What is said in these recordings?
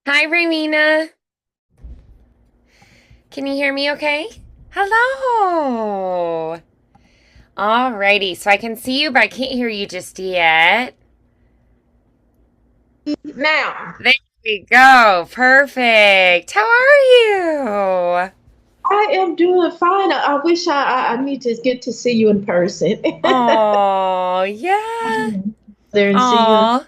Hi, Raemina. Can you hear me okay? Hello. Alrighty, so I can see you, but I can't hear you just yet. Now, There we go. Perfect. How are you? I am doing fine. I wish I need to get to see you in person. Oh, yeah. There and see you. Oh,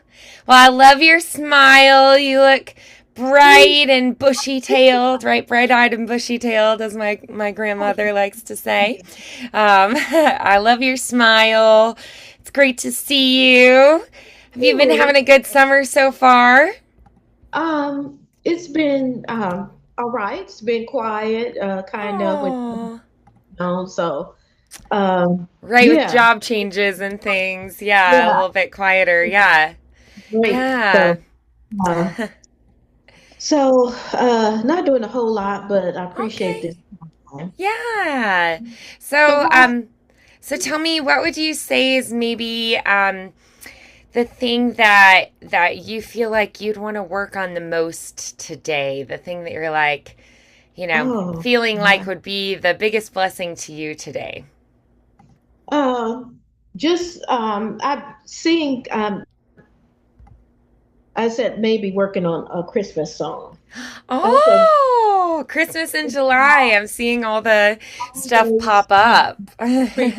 well, I love your smile. You look bright and bushy-tailed, right? Bright-eyed and bushy-tailed, as my grandmother likes to say. I love your smile. It's great to see you. Have you been Ooh. having a good summer so far? It's been all right. It's been quiet, kind of with Oh, so um right, with yeah, job changes and things. Yeah, a yeah, little bit quieter. Yeah, great. yeah. Uh, not doing a whole lot, but I appreciate Okay. this time. Yeah. So So, how so tell me, what would you say is maybe the thing that you feel like you'd want to work on the most today? The thing that you're like, oh feeling like would be the biggest blessing to you today. um just I'm seeing I said maybe working on a Christmas song. That's a Oh, Christmas in July. I'm seeing all the stuff always pop up. free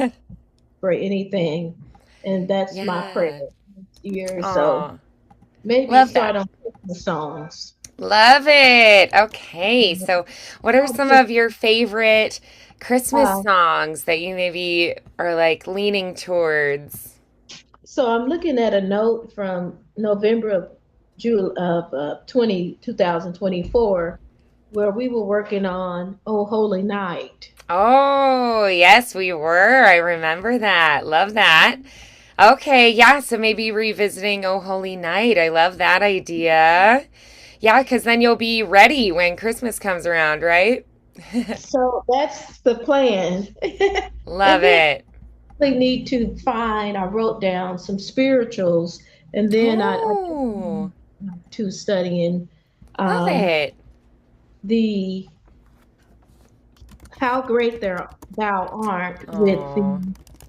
for anything, and that's my prayer Yeah. this year. So Oh, maybe love start that. on Christmas songs. Love it. Okay. So, what are Oh, some just of your favorite Christmas uh, songs that you maybe are like leaning towards? so I'm looking at a note from November of June of 2024, where we were working on "Oh Holy Night." Oh, yes, we were. I remember that. Love that. Okay. Yeah. So, maybe revisiting Oh Holy Night. I love that idea. Yeah. Because then you'll be ready when Christmas comes around, right? So that's the plan. And Love then it. they need to find, I wrote down some spirituals, and then I took Oh, to studying love um, it. the How Great Thou Art with the Oh.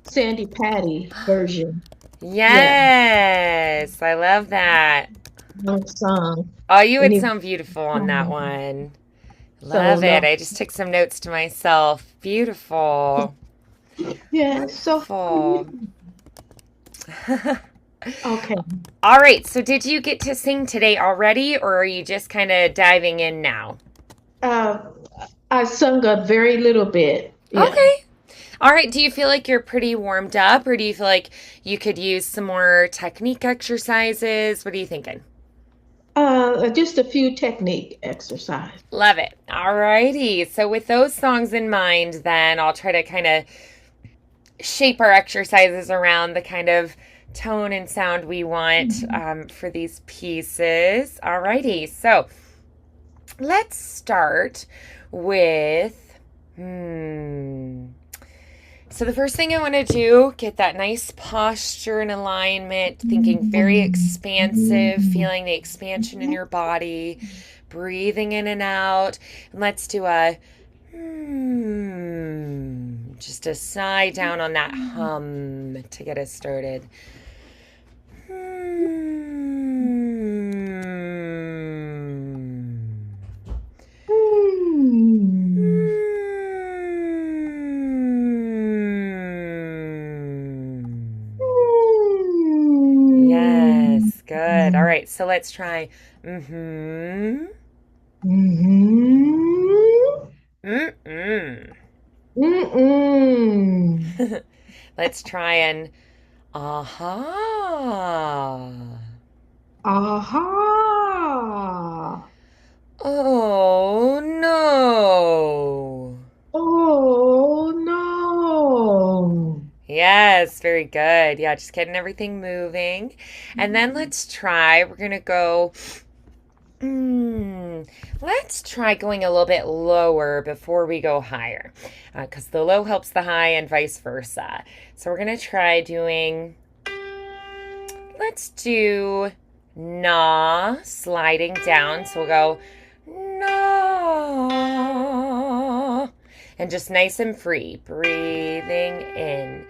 Sandy Patty version. Yeah, Yes, I love that. one song. Oh, you would Anyway, sound beautiful on that one. so Love it. no, I just took some notes to myself. Beautiful. yeah. So Wonderful. okay, All right, so did you get to sing today already, or are you just kind of diving in now? uh, I sung a very little bit. Yeah. Okay. All right, do you feel like you're pretty warmed up, or do you feel like you could use some more technique exercises? What are you thinking? Just a few technique exercise. Love it. All righty. So, with those songs in mind, then I'll try to kind of shape our exercises around the kind of tone and sound we want for these pieces. Alrighty, so let's start with. So the first thing I want to do, get that nice posture and alignment, thinking very expansive, feeling the expansion in your body, breathing in and out. And let's do a just a sigh down on that hum to get us started. Yes, good. All right, so let's try. Mm-hmm. Mm-hmm. Mm-mm. Mm-mm. Let's try an aha. Aha. Oh no. Oh no. Yes, very good. Yeah, just getting everything moving. And then let's try, we're going to go, mm, let's try going a little bit lower before we go higher, because the low helps the high and vice versa. So we're going to try doing, let's do Na, sliding down. So we'll go na. And just nice and free. Breathing in.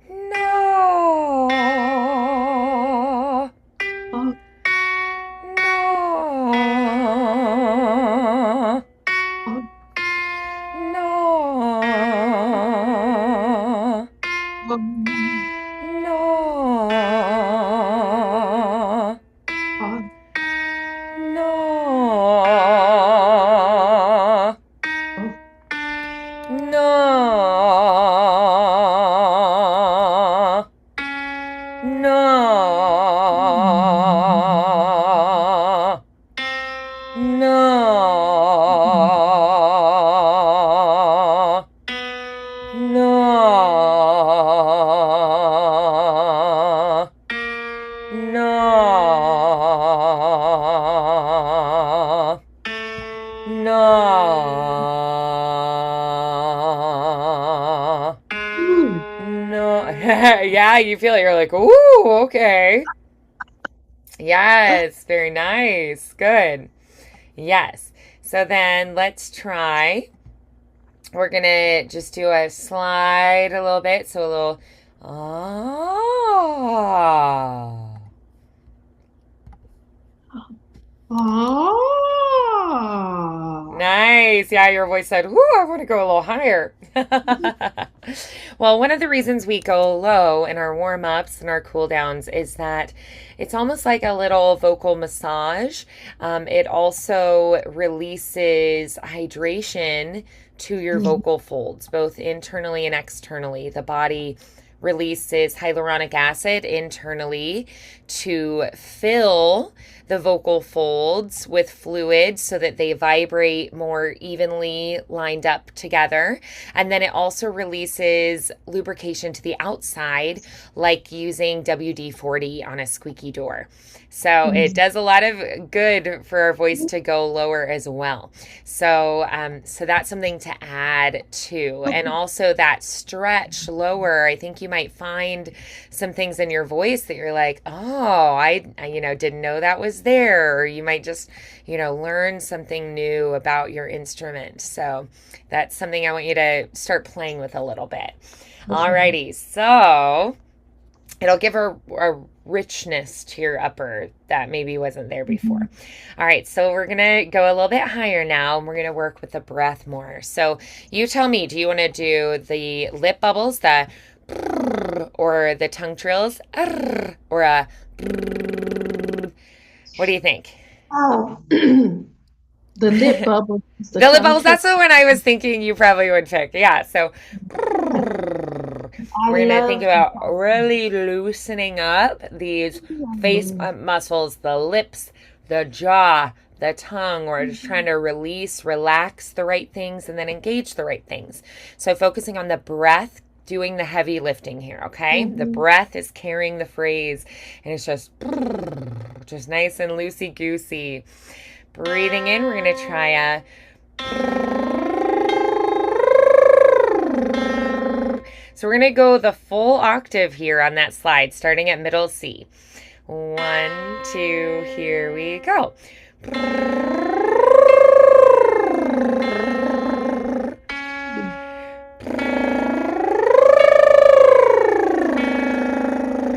Na. Oh, Na. oh, Na. oh, Na. oh, Na. oh, Na. Na. Na. Na. Na. Na. ooh, No. Yeah, you feel it. You're like, ooh, okay. Yes, very nice. Good. Yes. So then let's try. We're gonna just do a slide a little bit. So a little ah. oh. Nice. Yeah, your voice said, "Whoo, I want to go a little higher." Well, one of the reasons we go low in our warm ups and our cool downs is that it's almost like a little vocal massage. It also releases hydration to your vocal folds, both internally and externally. The body releases hyaluronic acid internally to fill the vocal folds with fluid so that they vibrate more evenly lined up together. And then it also releases lubrication to the outside, like using WD 40 on a squeaky door. So it does a lot of good for our voice to go lower as well. So that's something to add too. And also that stretch lower, I think you might find some things in your voice that you're like, oh, I didn't know that was there. Or you might just, learn something new about your instrument. So that's something I want you to start playing with a little bit. Alrighty, so it'll give a richness to your upper that maybe wasn't there before. All right, so we're gonna go a little bit higher now, and we're gonna work with the breath more. So you tell me, do you want to do the lip bubbles, the or the tongue trills, or a? What do you think? Oh, the lip The bubble, the lip tongue bubbles. twist. That's the one I was thinking you probably would pick. Yeah. So I we're going to think love about really loosening up these face muscles, the lips, the jaw, the tongue. We're just trying to release, relax the right things, and then engage the right things. So focusing on the breath, doing the heavy lifting here, okay? The breath is carrying the phrase, and it's just nice and loosey-goosey. Breathing in, we're going to try a so we're going to go the full octave here on that slide, starting at middle C. 1, 2, here we go.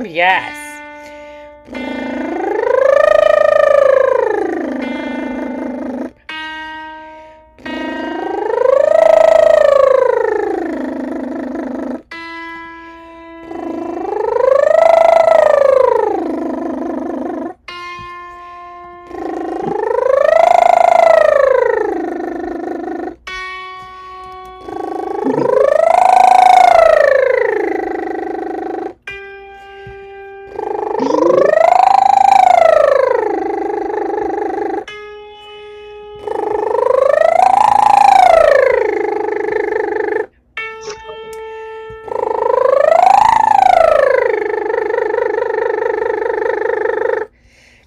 Yes.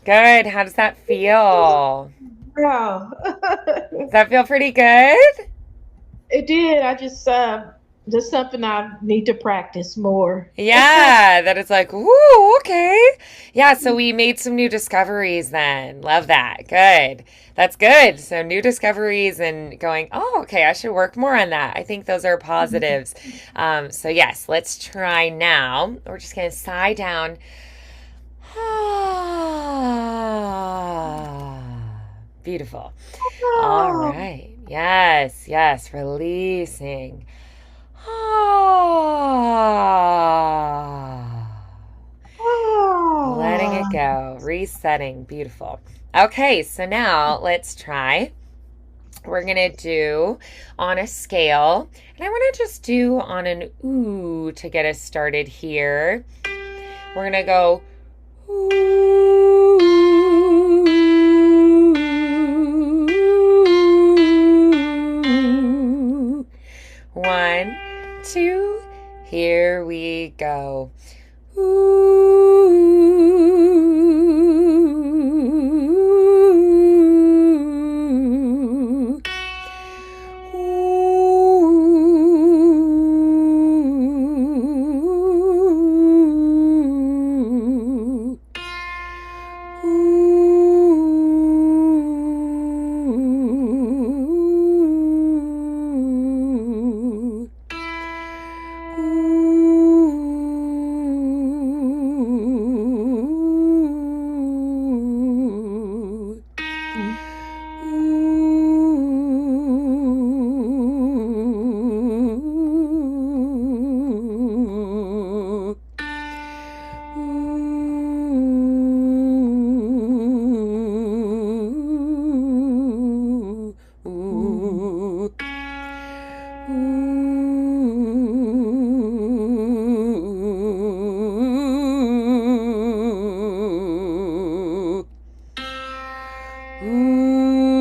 Good. How does that feel? Wow. Does that feel pretty good? It did. I just just something I need to practice more. Yeah, that it's like, ooh, okay. Yeah, so we made some new discoveries then. Love that. Good. That's good. So new discoveries and going, oh, okay, I should work more on that. I think those are positives. So yes, let's try now. We're just gonna sigh down. Beautiful. All Oh, right. Yes, yes, releasing. Ah. Letting it oh. go, resetting. Beautiful. Okay, so now let's try. We're going to do on a scale, and I want to just do on an ooh to get us started here. We're going to go ooh. One, two, here we go. Ooh. Ooh. Ooh. Ooh. Ooh. Ooh. Ooh. Ooh.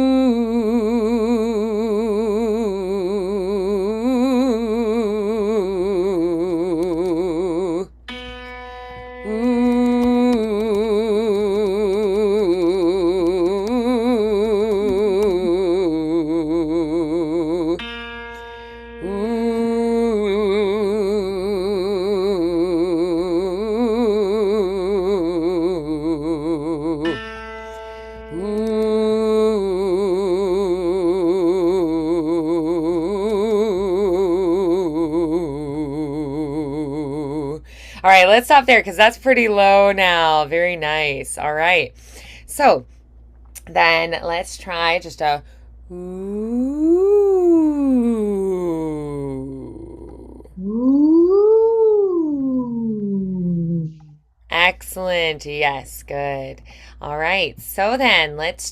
Ooh. Ooh. Ooh. Ooh. All right, let's stop there because that's pretty low now. Very nice. All right. So then let's try just a ooh. Ooh. Excellent. Yes, good. All right. So then let's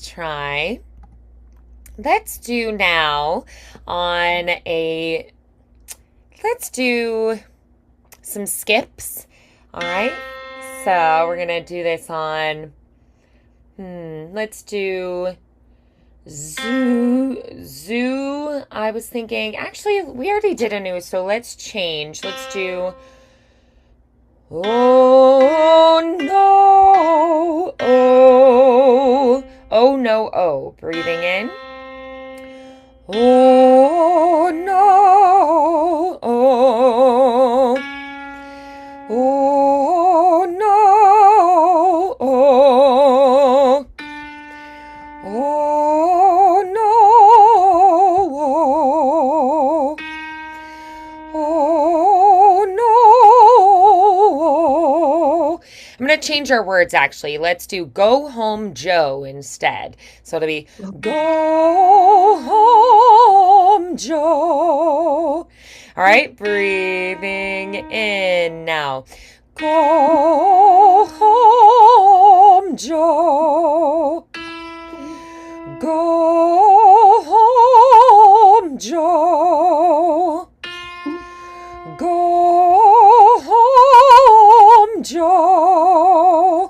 do now on a, let's do some skips. All right. So we're going to do this on, let's do zoo. I was thinking, actually, we already did a new, so let's change. Let's do, oh no, oh no, oh. Breathing in. Oh no, oh, oh no, oh, oh no, oh, oh no. I'm going to change our words actually. Let's do go home Joe instead. So it'll be go home Joe. All right, breathing in now. Go home Joe. Go home Joe. Go home Joe.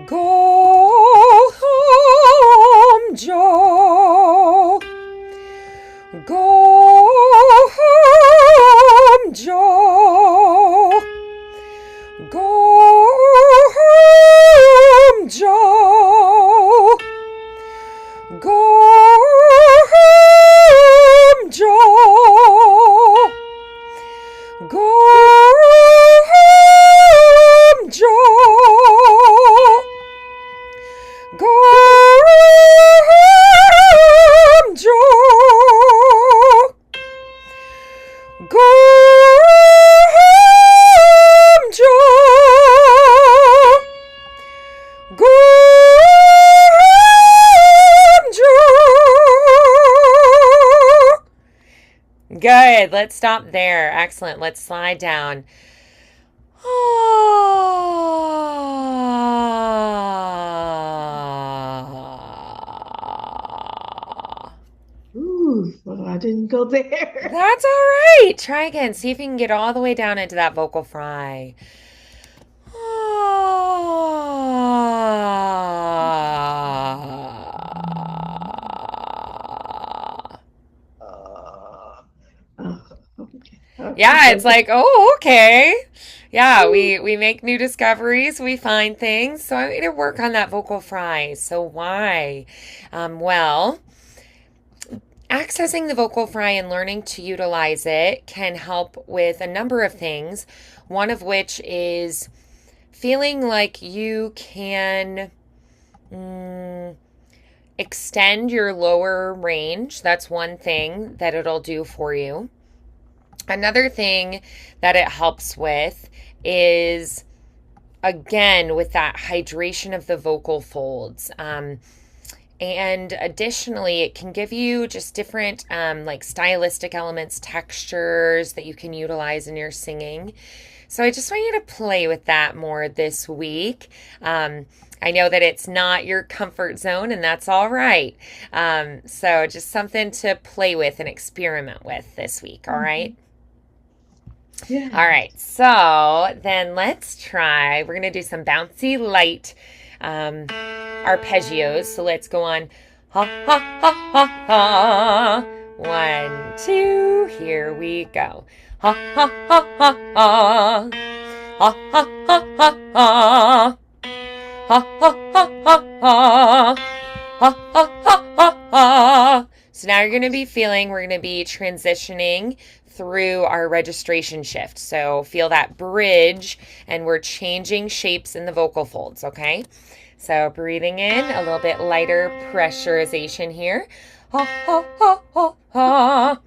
Go home Joe. Go home Joe. Go home Joe. Go home Joe. Go home, Joe. Go home, Joe. Go home, Joe. Go home, Joe. Good. Let's stop there. Excellent. Let's slide down. Ooh, well, I didn't go there. That's all right. Try again. See if you can get all the way down into that vocal fry. Uh, uh, okay. Yeah, it's like, oh, okay. Yeah, Ooh, we make new discoveries, we find things. So I need to work on that vocal fry. So why? Well, accessing the vocal fry and learning to utilize it can help with a number of things. One of which is feeling like you can extend your lower range. That's one thing that it'll do for you. Another thing that it helps with is, again, with that hydration of the vocal folds. And additionally, it can give you just different like stylistic elements, textures that you can utilize in your singing. So I just want you to play with that more this week. I know that it's not your comfort zone, and that's all right. So just something to play with and experiment with this week, all right? mhm. Yeah. All right, so then let's try. We're going to do some bouncy light arpeggios. So let's go on. Ha, ha, ha, ha, ha. 1, 2, here we go. Ha, ha, ha, ha, ha. Ha, ha, ha, ha, ha. Ha, ha, ha, ha, ha. Ha, ha, ha, ha, ha. So now you're going to be feeling, we're going to be transitioning through our registration shift. So feel that bridge, and we're changing shapes in the vocal folds, okay? So breathing in, a little bit lighter pressurization here. Ha, ha, ha, ha, ha.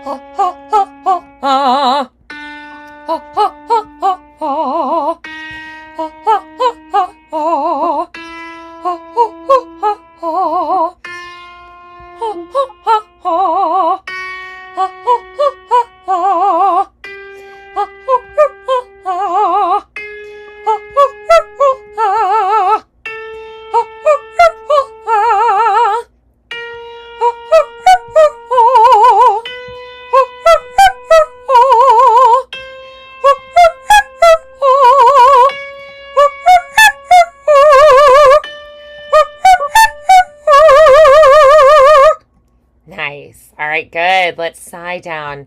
Ha, ha, ha, ha, ha. Ha, ha, ha, ha, ha. Ha, ha, ha, ha, ha. Ha, ha, ha, ha, ha. Ha, ha, ha, ha. Ha, ha, ha, ha, ha. Ha, ha, ha, ha, ha. Ha, ha, ha, ha, ha. Ha, ha, ha, ha, ha. Ha, ha, ha, ha, ha. Ha, ha, ha, ha, ha. Ha, ha, ha, ha, ha. Ha, ha, ha, ha, ha. Nice. All right, good. Let's sigh down.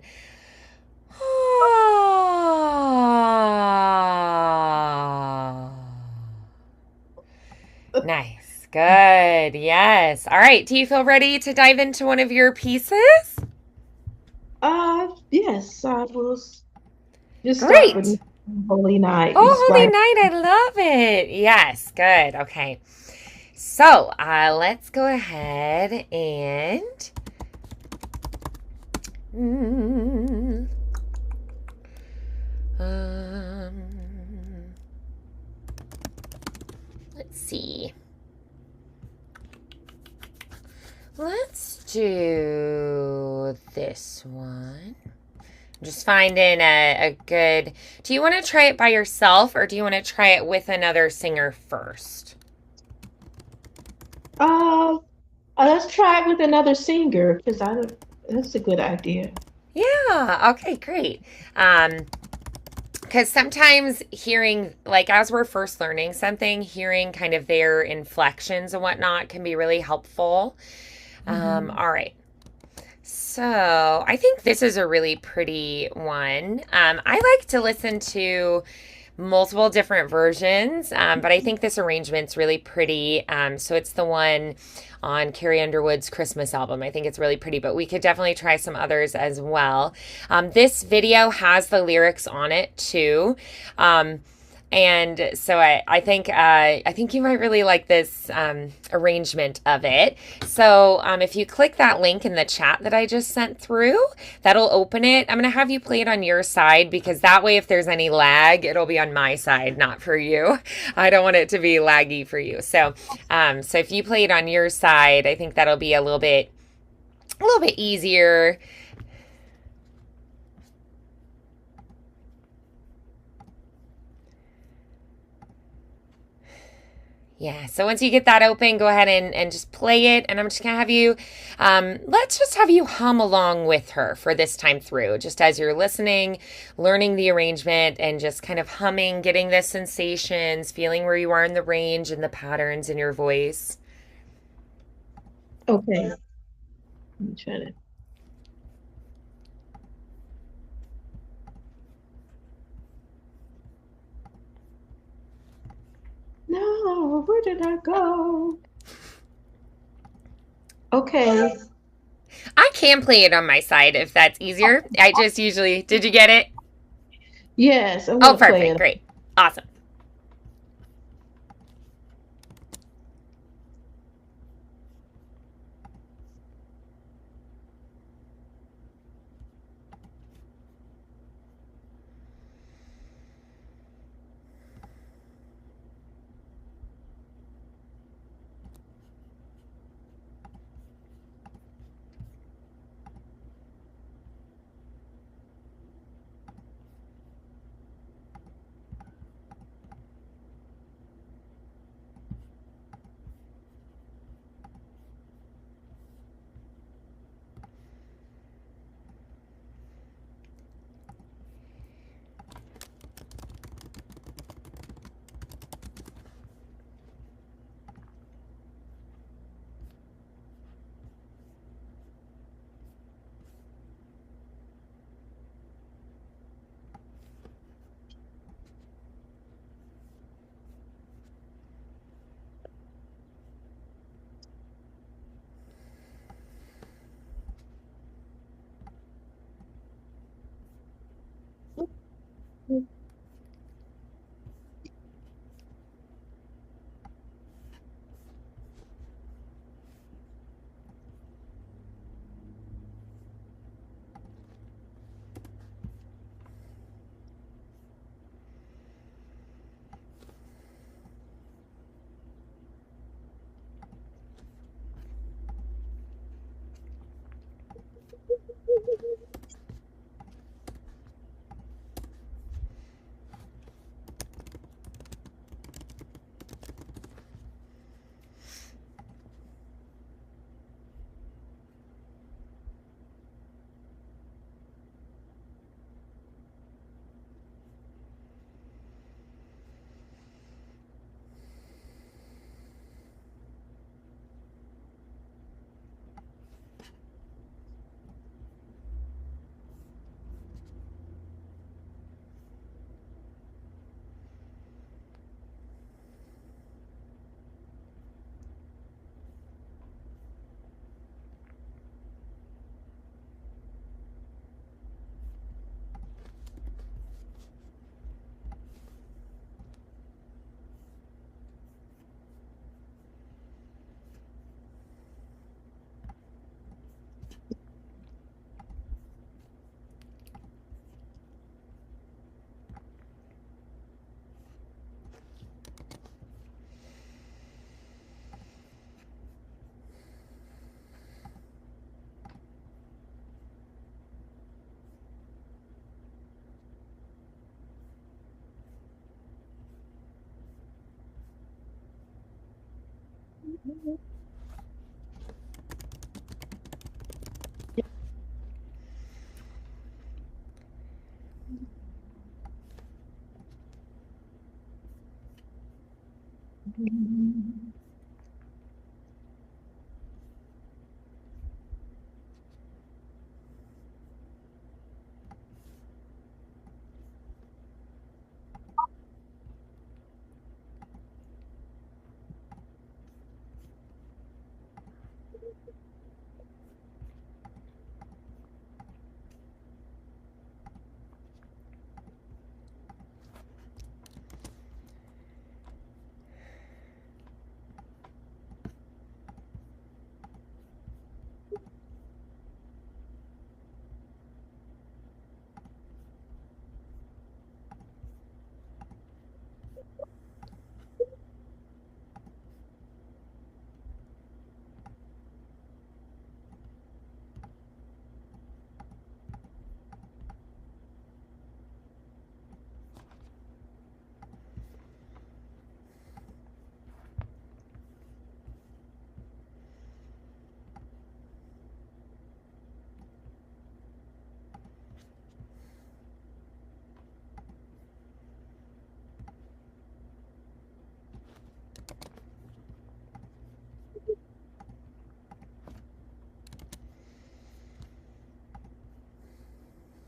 Nice. Good. Yes. All right. Do you feel ready to dive into one of your pieces? Yes, I will just start Great. with Holy Night, Oh, Holy inspired. Night. I love it. Yes. Good. Okay. So let's go ahead and mm, um, let's see. Let's do this one. Just finding a good. Do you want to try it by yourself, or do you want to try it with another singer first? Uh, let's try it with another singer because I don't. That's a good idea. Yeah. Okay. Great. Um, because sometimes hearing, like as we're first learning something, hearing kind of their inflections and whatnot can be really helpful. Hmm. All right. So I think this is a really pretty one. I like to listen to multiple different versions, but I think this arrangement's really pretty. So it's the one on Carrie Underwood's Christmas album. I think it's really pretty, but we could definitely try some others as well. This video has the lyrics on it too. And so I think you might really like this arrangement of it. So if you click that link in the chat that I just sent through, that'll open it. I'm gonna have you play it on your side because that way, if there's any lag, it'll be on my side, not for you. I don't want it to be laggy for you. So if you play it on your side, I think that'll be a little bit easier. Yeah, so once you get that open, go ahead and just play it. And I'm just going to have you, let's just have you hum along with her for this time through, just as you're listening, learning the arrangement, and just kind of humming, getting the sensations, feeling where you are in the range and the patterns in your voice. Okay. I'm trying to. No, where did I go? Okay. I can play it on my side if that's easier. I just usually, did you get it? Yes, I'm Oh, gonna play perfect. it. Great. Awesome.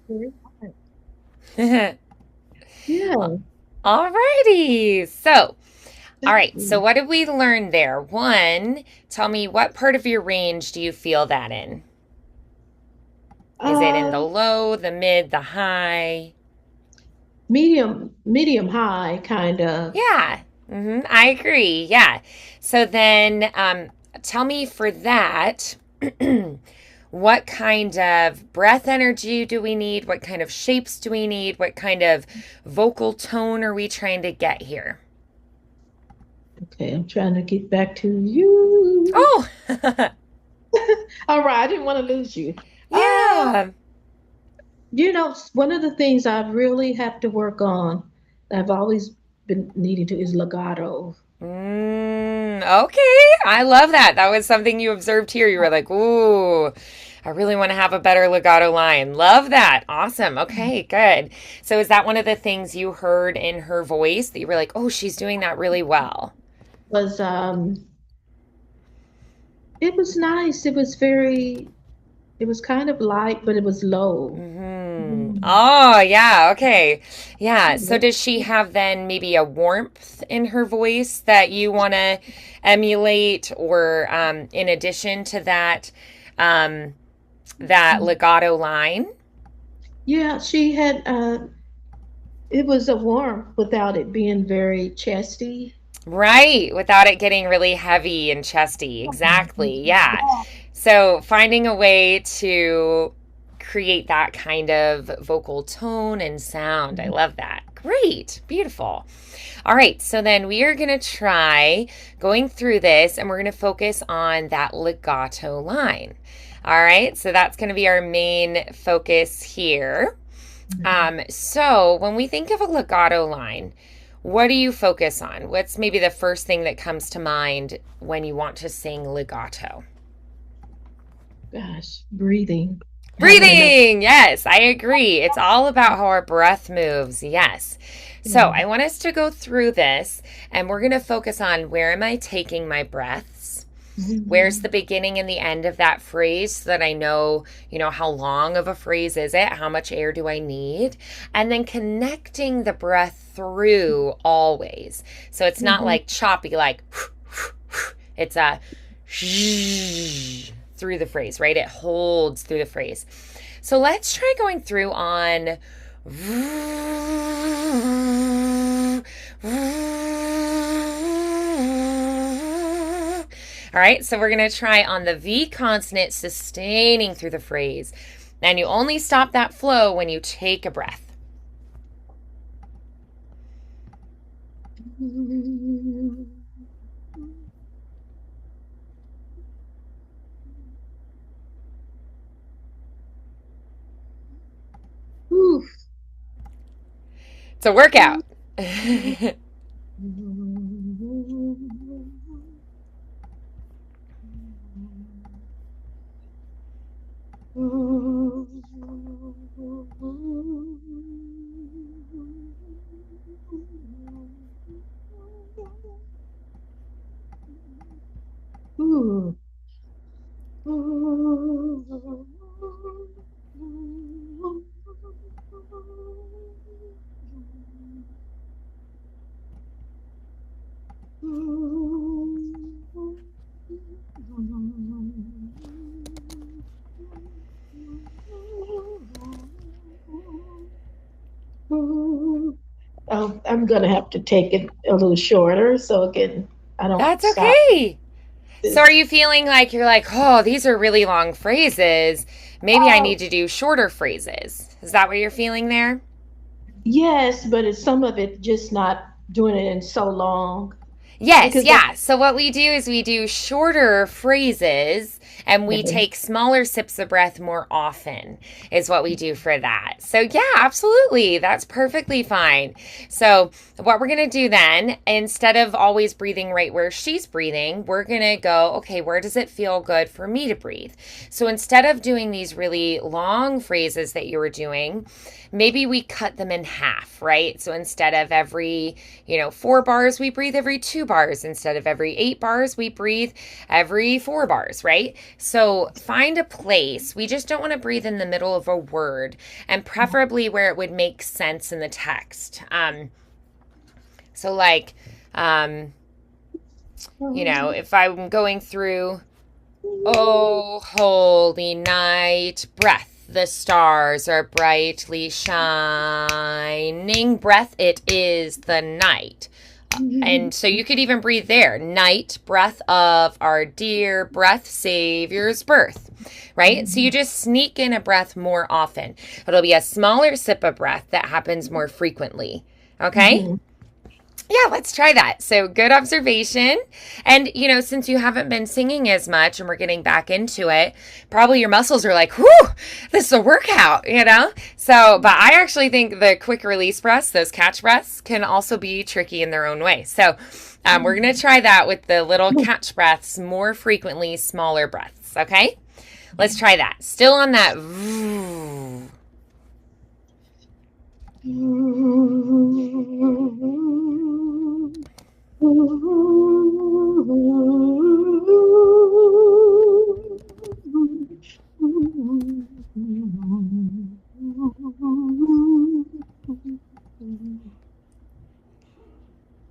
Very nice. Yeah, All righty. So, all thank right. So, you. what did we learn there? One, tell me what part of your range do you feel that in? Is it in the Um, low, the mid, the high? medium high kind of. Yeah, I agree. Yeah. So then tell me for that, what kind of breath energy do we need? What kind of shapes do we need? What kind of vocal tone are we trying to get here? Okay, I'm trying to get back to you. Oh, All right, I didn't want to lose you. Uh, yeah. one of the things I really have to work on, I've always been needing to, is legato. Okay. I love that. That was something you observed here. You were like, ooh, I really want to have a better legato line. Love that. Awesome. Okay, good. So, is that one of the things you heard in her voice that you were like, oh, she's doing that really well? Was It was nice. It was kind of light, but it was low. Mm. Oh, yeah. Okay. Yeah. So, does she have then maybe a warmth in her voice that you want to emulate, or in addition to that, um, that legato line? Yeah, she had it was a warmth without it being very chesty. Right, without it getting really heavy and chesty. Exactly. Yeah. So finding a way to create that kind of vocal tone and sound. I love that. Great. Beautiful. All right. So then we are going to try going through this and we're going to focus on that legato line. All right. So that's going to be our main focus here. So when we think of a legato line, what do you focus on? What's maybe the first thing that comes to mind when you want to sing legato? Gosh, breathing, having enough. Breathing. Yes, I agree. It's all about how our breath moves. Yes. So I want us to go through this and we're going to focus on where am I taking my breaths? Where's the beginning and the end of that phrase so that I know, how long of a phrase is it? How much air do I need? And then connecting the breath through always. So it's not like choppy, like it's a through the phrase, right? It holds through the phrase. So let's try going through on. All right, so we're going to try on the V consonant, sustaining through the phrase. And you only stop that flow when you take a breath. It's a workout. Oh, I'm gonna have to take it a little shorter so again I don't That's stop okay. So this. are you feeling like you're like, oh, these are really long phrases. Maybe I need Oh, to do shorter phrases. Is that what you're feeling there? yes, but it's some of it just not doing it in so long Yes, because I, yeah. So what we do is we do shorter phrases and we take smaller sips of breath more often is what we do for that. So yeah, absolutely. That's perfectly fine. So what we're going to do then, instead of always breathing right where she's breathing, we're going to go, okay, where does it feel good for me to breathe? So instead of doing these really long phrases that you were doing, maybe we cut them in half, right? So instead of every, 4 bars, we breathe every 2 bars. Instead of every 8 bars, we breathe every 4 bars, right? So find a place. We just don't want to breathe in the middle of a word, and preferably where it would make sense in the text. So, like, um, if I'm going through, oh, holy night, breath. The stars are brightly shining. Breath, it is the night. And so you could even breathe there. Night, breath of our dear breath, Savior's birth, right? So you just sneak in a breath more often. It'll be a smaller sip of breath that happens more frequently. Okay? Yeah, let's try that. So, good observation. And, since you haven't been singing as much and we're getting back into it, probably your muscles are like, whew, this is a workout. So, but I actually think the quick release breaths, those catch breaths, can also be tricky in their own way. So, we're going to try that with the little catch breaths more frequently, smaller breaths. Okay? Let's try that. Still on that.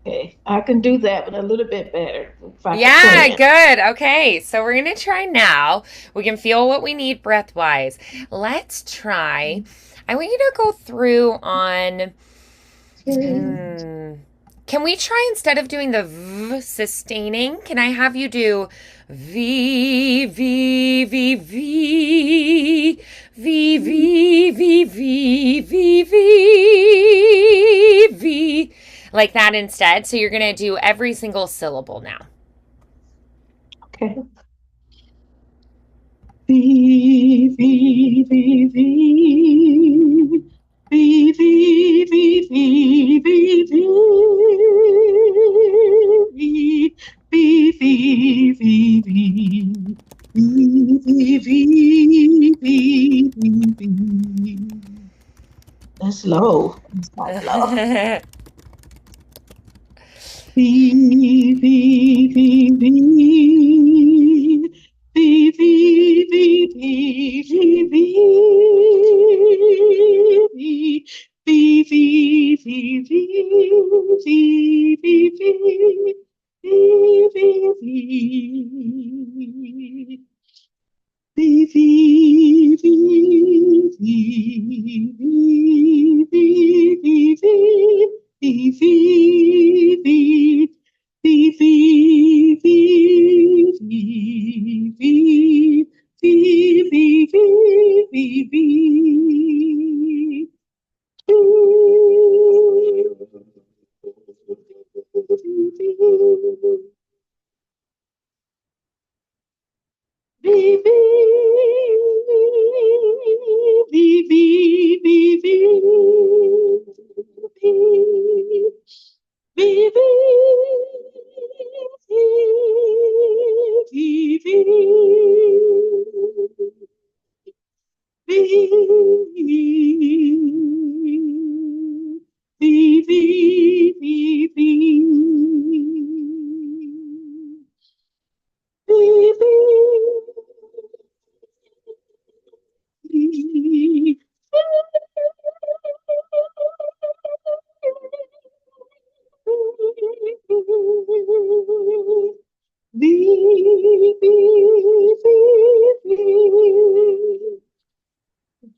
Okay, I can do that, but a little bit better if I could Yeah, plan. good. Okay, so we're going to try now. We can feel what we need breath wise. Let's try. I want you to go through on. Can we try, instead of doing the V sustaining, can I have you do V, V, V, V, V, V, V, V, V, V, V, like that instead? So you're going to do every single syllable now. Okay. V, V, V, V. V, V, V, V, V, V. V, V, V, V. V, V, V, V, V. That's low. It's not low. V, V, V, V. V, V, V, V, V, V. V, V, V, V, V, V, V. V, V, V. V, V, V, V, V, V, V, V, V, V. V, V, V, V, V, V, V, V, V, V, V, V, V, V, V,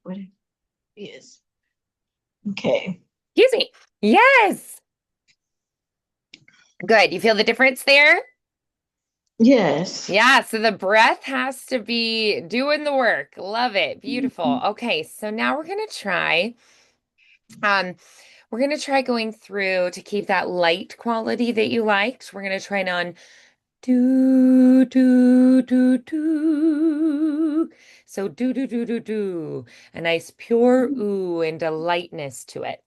what it is. Okay. Excuse me. Yes. Good. You feel the difference there? Yes. Yeah, so the breath has to be doing the work. Love it. Beautiful. Okay, so now um we're going to try going through to keep that light quality that you liked. We're going to try it on do do do do. So do do do do do. A nice pure ooh and a lightness to it.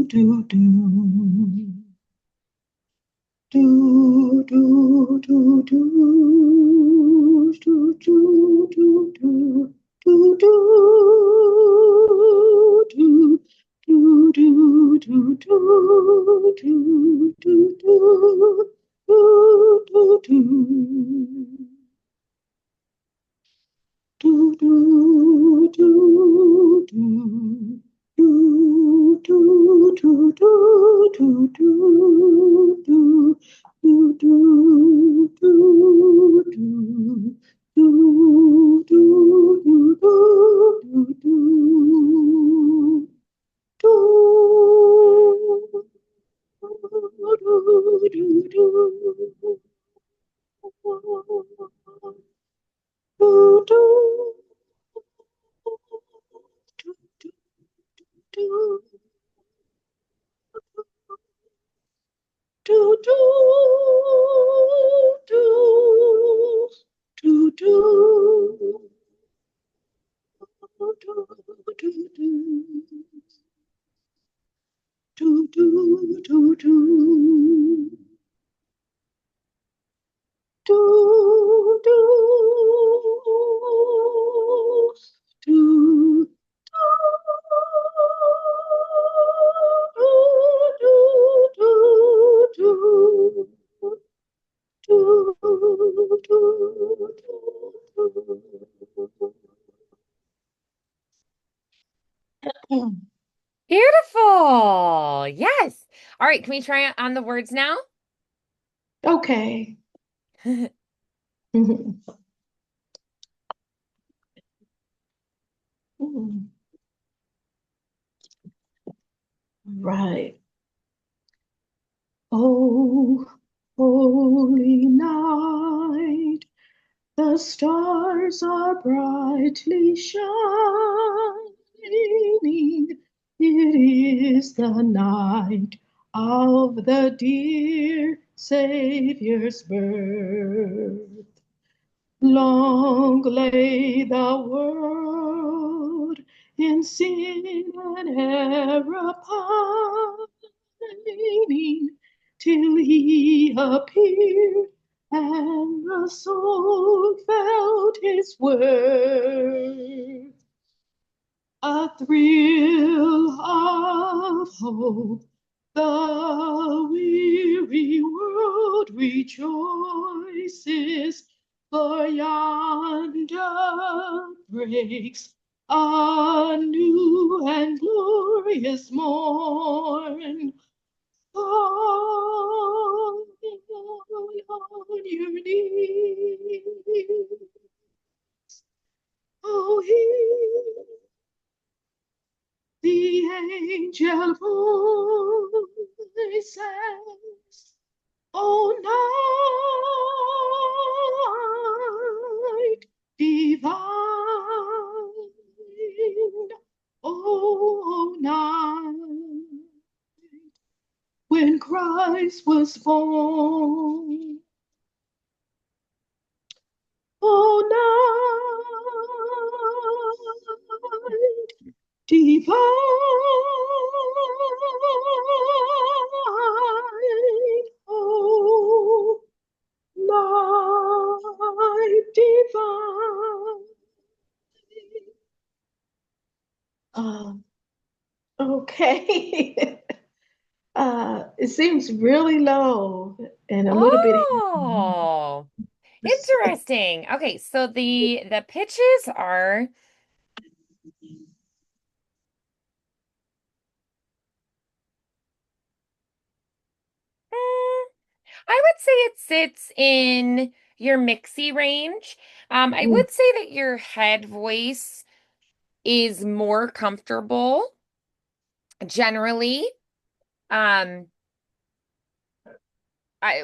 do, do. Do, do, do, do, do, do, do, do, do, do, do, do, do, do, do, do, do, do, do, do. Do, do, do, do. Do, do, do, do, do, do, do, do, do, do, do, do, do, do, do. Do, do, do, do, do, do, do, do, do, do, do. Do, do, do, Beautiful. Yes. All right, can we try it on the words now? okay. Right. Oh, holy night, the stars are brightly shining. It is the night of the dear Savior's birth. Long lay the world in sin and error pining, till he appeared and the soul felt his worth. A thrill of hope, the weary world rejoices, for yonder breaks a new and glorious morn. Fall on your knees, oh, hear the angel voices, oh, night divine, oh, night when Christ was born, oh, night divine, oh, night divine. Um, okay. It seems really low and a little bit. Oh, interesting. Okay, so the pitches are I would say it sits in your mixy range. I would say that your head voice is more comfortable generally. Um,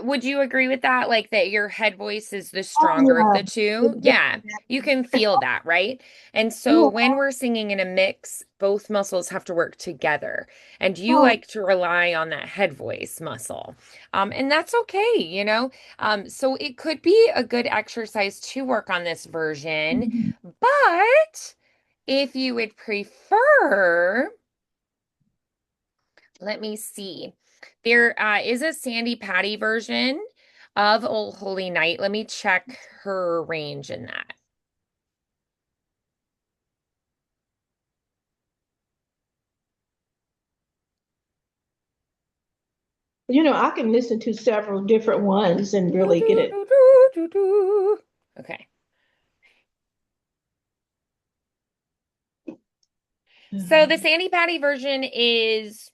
would you agree with that? Like that your head voice is the stronger of Oh, the two? yeah. Yeah, you can feel that, right? And so Yeah. when we're singing in a mix, both muscles have to work together. And you Oh, like to rely on that head voice muscle. And that's okay, you know? So it could be a good exercise to work on this version. But if you would prefer, Let me see. There is a Sandy Patty version of Old Holy Night. Let me check her range in that. I can listen to several different ones and Do, really get do, it. do, do, do, do. Okay. So the Sandy Patty version is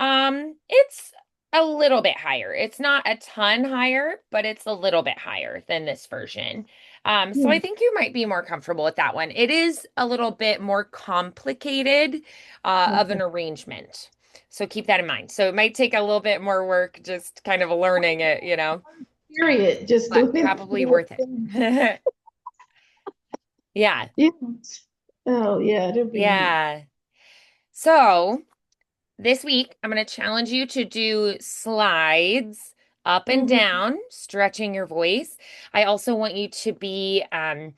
it's a little bit higher. It's not a ton higher, but it's a little bit higher than this version. So I Yeah. think you might be more comfortable with that one. It is a little bit more complicated of Okay. an arrangement. So keep that in mind. So it might take a little bit more work just kind of learning it, Period. Just but doing probably it. worth it. Yeah. Yeah. Oh, yeah, it'll be. Yeah. So this week, I'm going to challenge you to do slides up and Mhm. down, stretching your voice. I also want you to be, I'm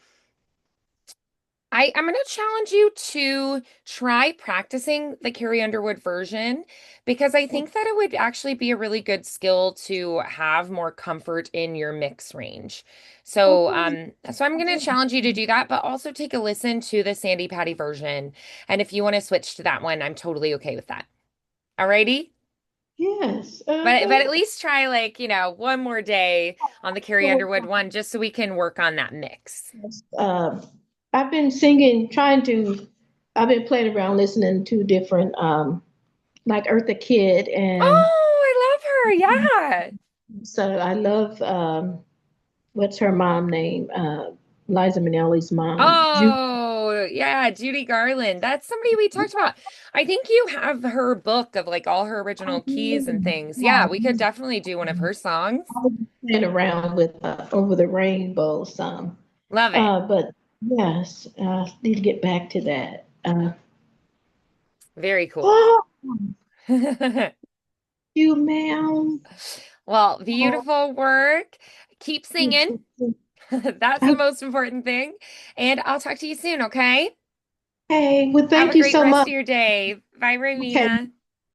going to challenge you to try practicing the Carrie Underwood version because I think that it would actually be a really good skill to have more comfort in your mix range. So, Okay. so I'm going to challenge you to do that, but also take a listen to the Sandy Patty version. And if you want to switch to that one, I'm totally okay with that. Alrighty? Yes. But at least try like, one more day on the Carrie Underwood one just so we can work on that mix. Um, I've been singing, I've been playing around listening to different, like Eartha Kitt, and Oh, I love her. Yeah. so I love, what's her mom name? Liza Minnelli's mom. Oh, yeah, Judy Garland. That's somebody we talked about. I think you have her book of like all her original keys and things. Yeah, we could definitely do one of her songs. I've been playing around with Over the Rainbow some. Love it. But yes, need to get back to that. Very cool. Oh, you, ma'am. Well, Oh, beautiful work. Keep singing. That's the most important thing. And I'll talk to you soon, okay? okay. Well, Have thank a you great so rest much. of your day. Bye, Okay. Raemina.